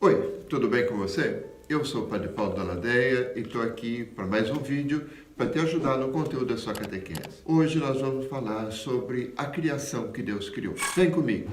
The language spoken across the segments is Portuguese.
Oi, tudo bem com você? Eu sou o Padre Paulo Daladeia e estou aqui para mais um vídeo para te ajudar no conteúdo da sua catequese. Hoje nós vamos falar sobre a criação que Deus criou. Vem comigo!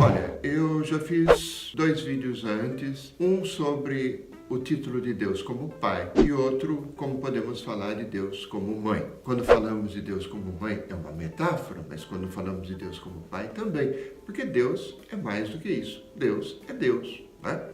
Olha, eu já fiz dois vídeos antes, um sobre o título de Deus como Pai e outro como podemos falar de Deus como Mãe. Quando falamos de Deus como Mãe é uma metáfora, mas quando falamos de Deus como Pai também, porque Deus é mais do que isso. Deus é Deus.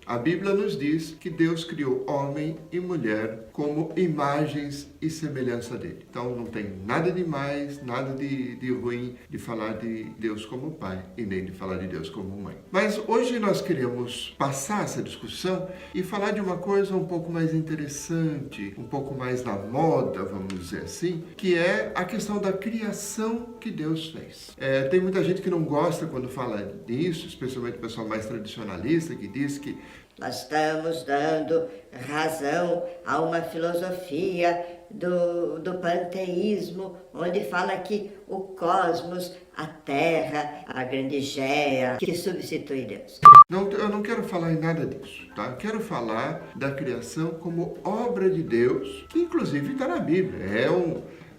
A Bíblia nos diz que Deus criou homem e mulher como imagens e semelhança dele. Então não tem nada de mais, nada de ruim de falar de Deus como pai e nem de falar de Deus como mãe. Mas hoje nós queremos passar essa discussão e falar de uma coisa um pouco mais interessante, um pouco mais na moda, vamos dizer assim, que é a questão da criação que Deus fez. Tem muita gente que não gosta quando fala disso, especialmente o pessoal mais tradicionalista, que diz que nós estamos dando razão a uma filosofia do panteísmo, onde fala que o cosmos, a Terra, a grande Géa, que substitui Deus. Eu não quero falar em nada disso, tá? Eu quero falar da criação como obra de Deus, que inclusive está na Bíblia.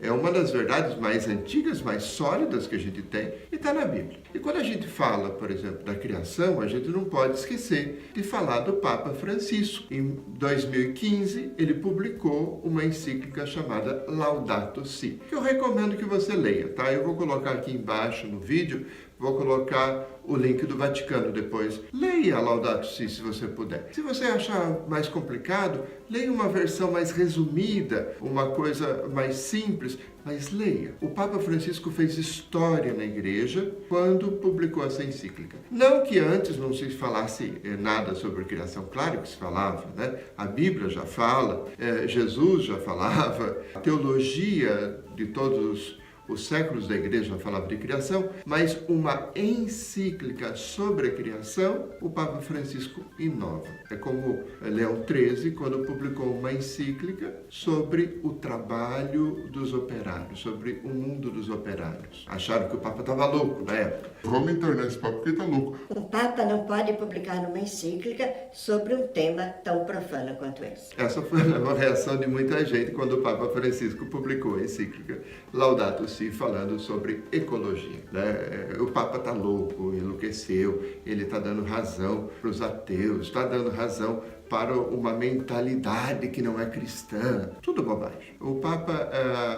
É uma das verdades mais antigas, mais sólidas que a gente tem e está na Bíblia. E quando a gente fala, por exemplo, da criação, a gente não pode esquecer de falar do Papa Francisco. Em 2015, ele publicou uma encíclica chamada Laudato Si, que eu recomendo que você leia, tá? Eu vou colocar aqui embaixo no vídeo, vou colocar o link do Vaticano depois. Leia a Laudato Si se você puder. Se você achar mais complicado, leia uma versão mais resumida, uma coisa mais simples, mas leia. O Papa Francisco fez história na igreja quando publicou essa encíclica. Não que antes não se falasse nada sobre criação, claro que se falava, né? A Bíblia já fala, Jesus já falava, a teologia de todos os séculos da igreja falavam de criação, mas uma encíclica sobre a criação, o Papa Francisco inova. É como Leão XIII, quando publicou uma encíclica sobre o trabalho dos operários, sobre o mundo dos operários. Acharam que o Papa estava louco na época. Vamos internar esse papo porque está louco. Um Papa não pode publicar numa encíclica sobre um tema tão profano quanto esse. Essa foi uma reação de muita gente quando o Papa Francisco publicou a encíclica Laudato Si, falando sobre ecologia, né? O Papa está louco, enlouqueceu, ele está dando razão para os ateus, está dando razão para uma mentalidade que não é cristã. Tudo bobagem. O Papa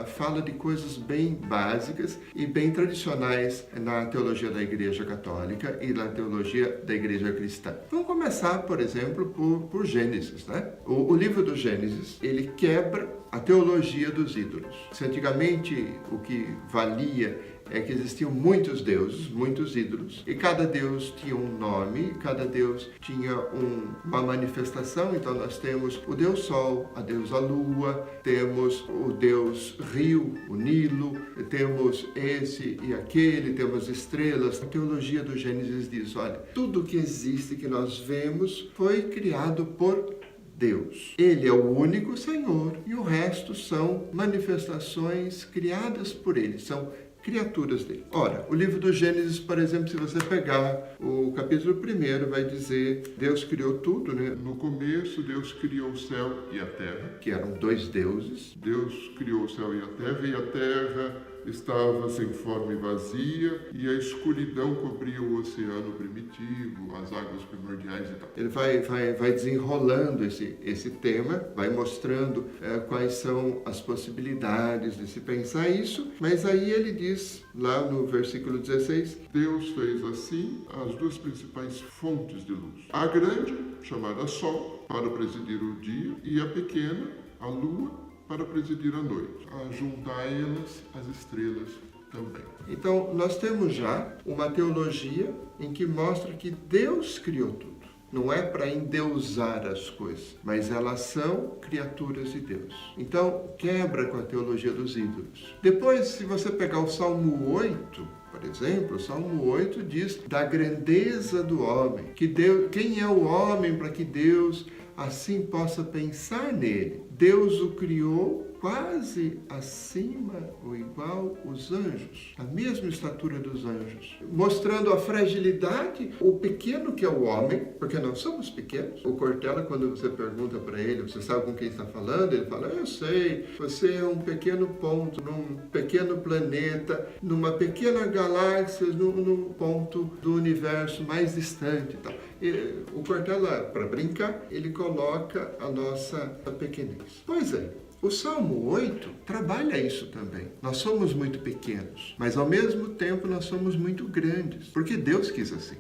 fala de coisas bem básicas e bem tradicionais na teologia da Igreja Católica e na teologia da Igreja Cristã. Vamos começar, por exemplo, por Gênesis, né? O livro do Gênesis, ele quebra a teologia dos ídolos. Se antigamente o que valia é que existiam muitos deuses, muitos ídolos, e cada deus tinha um nome, cada deus tinha uma manifestação. Então nós temos o deus Sol, a deusa Lua, temos o deus Rio, o Nilo, temos esse e aquele, temos estrelas. A teologia do Gênesis diz, olha, tudo que existe, que nós vemos, foi criado por Deus. Ele é o único Senhor e o resto são manifestações criadas por Ele, são criaturas dele. Ora, o livro do Gênesis, por exemplo, se você pegar o capítulo 1, vai dizer, Deus criou tudo, né? No começo, Deus criou o céu e a terra. Que eram dois deuses. Deus criou o céu e a terra estava sem forma e vazia, e a escuridão cobria o oceano primitivo, as águas primordiais e tal. Ele vai desenrolando esse tema, vai mostrando quais são as possibilidades de se pensar isso, mas aí ele diz, lá no versículo 16, Deus fez assim as duas principais fontes de luz. A grande, chamada Sol, para presidir o dia, e a pequena, a Lua, para presidir a noite. A juntai-las as estrelas também. Então, nós temos já uma teologia em que mostra que Deus criou tudo. Não é para endeusar as coisas, mas elas são criaturas de Deus. Então, quebra com a teologia dos ídolos. Depois, se você pegar o Salmo 8, Por exemplo, o Salmo 8 diz da grandeza do homem, que Deus, quem é o homem para que Deus assim possa pensar nele? Deus o criou quase acima ou igual os anjos, a mesma estatura dos anjos, mostrando a fragilidade, o pequeno que é o homem, porque nós somos pequenos. O Cortella, quando você pergunta para ele, você sabe com quem está falando? Ele fala, eu sei, você é um pequeno ponto, num pequeno planeta, numa pequena galáxia, num ponto do universo mais distante e tal. E o Cortella, para brincar, ele coloca a nossa pequenez. Pois é. O Salmo 8 trabalha isso também. Nós somos muito pequenos, mas ao mesmo tempo nós somos muito grandes, porque Deus quis assim.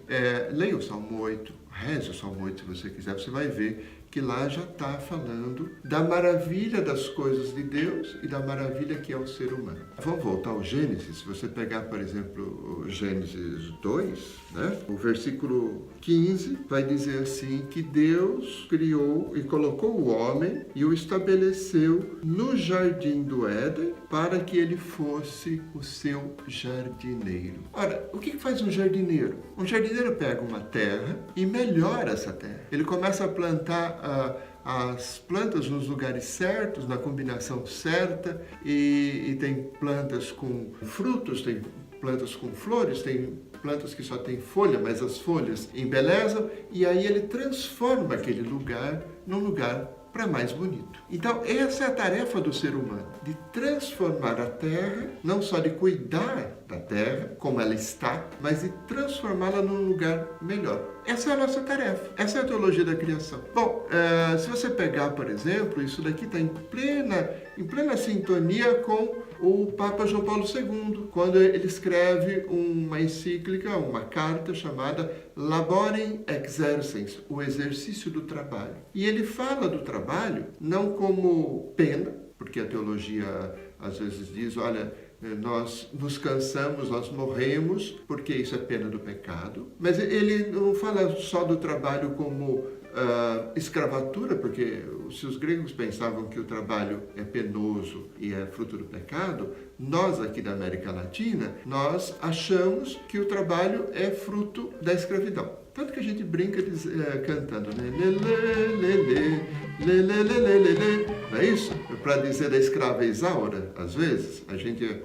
Leia o Salmo 8, reze o Salmo 8 se você quiser, você vai ver que lá já está falando da maravilha das coisas de Deus e da maravilha que é o ser humano. Vamos voltar ao Gênesis. Se você pegar, por exemplo, o Gênesis 2, né? O versículo 15 vai dizer assim, que Deus criou e colocou o homem e o estabeleceu no jardim do Éden para que ele fosse o seu jardineiro. Ora, o que faz um jardineiro? Um jardineiro pega uma terra e melhora essa terra. Ele começa a plantar as plantas nos lugares certos, na combinação certa, e tem plantas com frutos, tem plantas com flores, tem plantas que só têm folha, mas as folhas embelezam, e aí ele transforma aquele lugar num lugar para mais bonito. Então, essa é a tarefa do ser humano, de transformar a terra, não só de cuidar da terra, como ela está, mas de transformá-la num lugar melhor. Essa é a nossa tarefa. Essa é a teologia da criação. Bom, se você pegar, por exemplo, isso daqui está em plena sintonia com o Papa João Paulo II, quando ele escreve uma encíclica, uma carta chamada Laborem Exercens, o exercício do trabalho. E ele fala do trabalho não como pena, porque a teologia às vezes diz, olha, nós nos cansamos, nós morremos, porque isso é pena do pecado. Mas ele não fala só do trabalho como escravatura, porque se os gregos pensavam que o trabalho é penoso e é fruto do pecado, nós aqui da América Latina, nós achamos que o trabalho é fruto da escravidão. Tanto que a gente brinca cantando, né? Não é isso? Para dizer da escrava Isaura, às vezes, a gente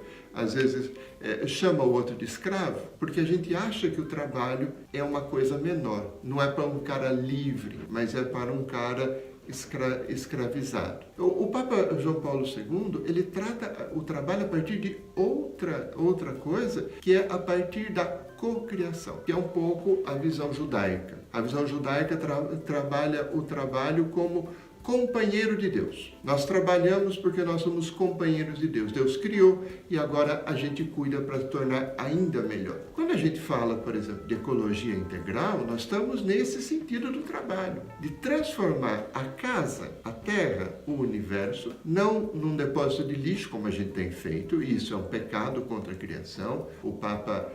chama o outro de escravo, porque a gente acha que o trabalho é uma coisa menor. Não é para um cara livre, mas é para um cara escravizado. O Papa João Paulo II, ele trata o trabalho a partir de outra coisa, que é a partir da cocriação, que é um pouco a visão judaica. A visão judaica trabalha o trabalho como companheiro de Deus. Nós trabalhamos porque nós somos companheiros de Deus. Deus criou e agora a gente cuida para tornar ainda melhor. Quando a gente fala, por exemplo, de ecologia integral, nós estamos nesse sentido do trabalho, de transformar a casa, a terra, o universo, não num depósito de lixo, como a gente tem feito, e isso é um pecado contra a criação. O Papa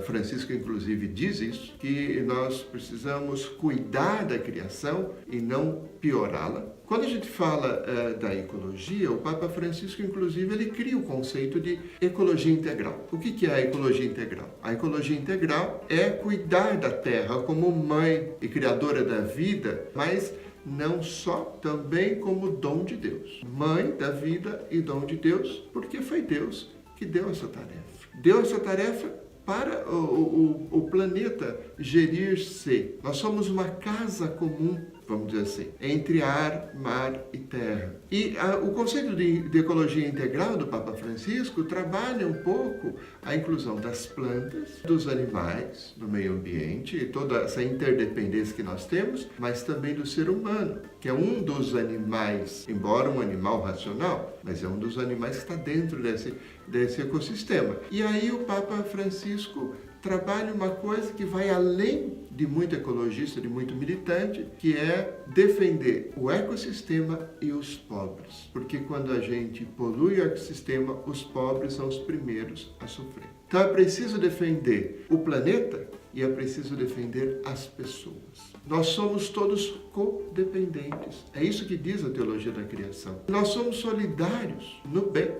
Francisco, inclusive, diz isso, que nós precisamos cuidar da criação e não piorá-la. Quando a gente fala da ecologia, o Papa Francisco, inclusive, ele cria o conceito de ecologia integral. O que é a ecologia integral? A ecologia integral é cuidar da terra como mãe e criadora da vida, mas não só, também como dom de Deus. Mãe da vida e dom de Deus, porque foi Deus que deu essa tarefa. Deu essa tarefa para o planeta gerir-se. Nós somos uma casa comum, vamos dizer assim, entre ar, mar e terra. E o conceito de ecologia integral do Papa Francisco trabalha um pouco a inclusão das plantas, dos animais, do meio ambiente, e toda essa interdependência que nós temos, mas também do ser humano, que é um dos animais, embora um animal racional, mas é um dos animais que está dentro desse ecossistema. E aí o Papa Francisco trabalha uma coisa que vai além de muito ecologista, de muito militante, que é defender o ecossistema e os pobres. Porque quando a gente polui o ecossistema, os pobres são os primeiros a sofrer. Então é preciso defender o planeta e é preciso defender as pessoas. Nós somos todos codependentes. É isso que diz a teologia da criação. Nós somos solidários no bem.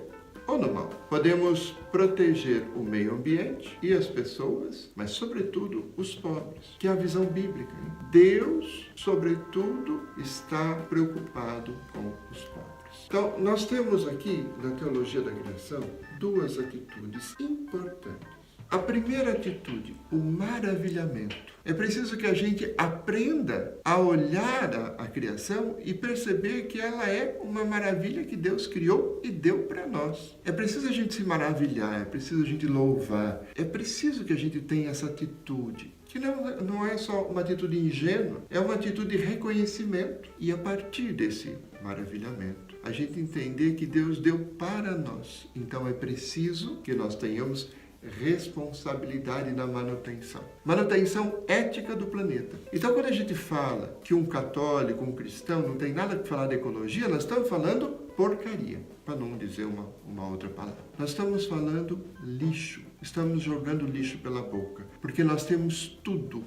ou no mal. Podemos proteger o meio ambiente e as pessoas, mas sobretudo os pobres, que é a visão bíblica. Hein? Deus, sobretudo, está preocupado com os pobres. Então, nós temos aqui, na teologia da criação, duas atitudes importantes. A primeira atitude, o maravilhamento. É preciso que a gente aprenda a olhar a criação e perceber que ela é uma maravilha que Deus criou e deu para nós. É preciso a gente se maravilhar, é preciso a gente louvar, é preciso que a gente tenha essa atitude, que não é só uma atitude ingênua, é uma atitude de reconhecimento. E a partir desse maravilhamento, a gente entender que Deus deu para nós. Então é preciso que nós tenhamos responsabilidade na manutenção ética do planeta. Então, quando a gente fala que um católico, um cristão não tem nada que falar de ecologia, nós estamos falando porcaria, para não dizer uma outra palavra. Nós estamos falando lixo. Estamos jogando lixo pela boca, porque nós temos tudo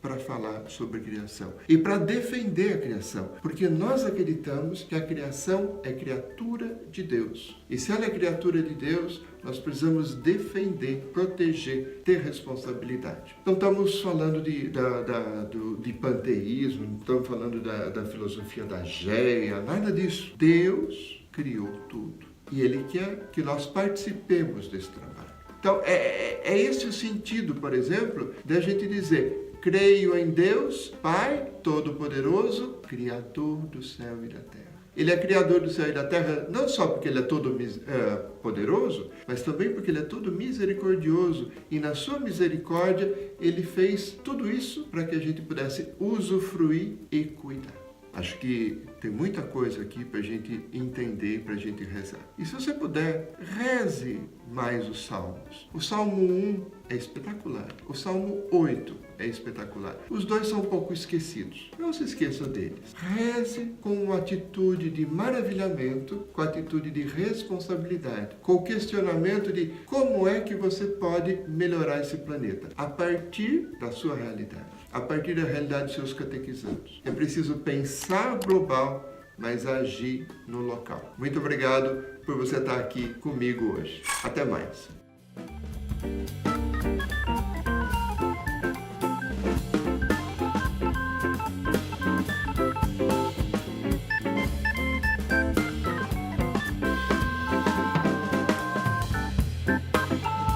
para falar sobre criação e para defender a criação, porque nós acreditamos que a criação é criatura de Deus. E se ela é criatura de Deus, nós precisamos defender, proteger, ter responsabilidade. Não estamos falando de panteísmo, não estamos falando da filosofia da Géia, nada disso. Deus criou tudo e Ele quer que nós participemos desse trabalho. Então, é esse o sentido, por exemplo, da gente dizer: creio em Deus, Pai Todo-Poderoso, Criador do céu e da terra. Ele é Criador do céu e da terra não só porque Ele é todo poderoso, mas também porque Ele é todo misericordioso. E na sua misericórdia, Ele fez tudo isso para que a gente pudesse usufruir e cuidar. Acho que tem muita coisa aqui para a gente entender, para a gente rezar. E se você puder, reze mais os salmos. O Salmo 1 é espetacular. O Salmo 8 é espetacular. Os dois são um pouco esquecidos. Não se esqueça deles. Reze com uma atitude de maravilhamento, com a atitude de responsabilidade, com o questionamento de como é que você pode melhorar esse planeta a partir da sua realidade, a partir da realidade dos seus catequizandos. É preciso pensar global, mas agir no local. Muito obrigado por você estar aqui comigo hoje. Até mais.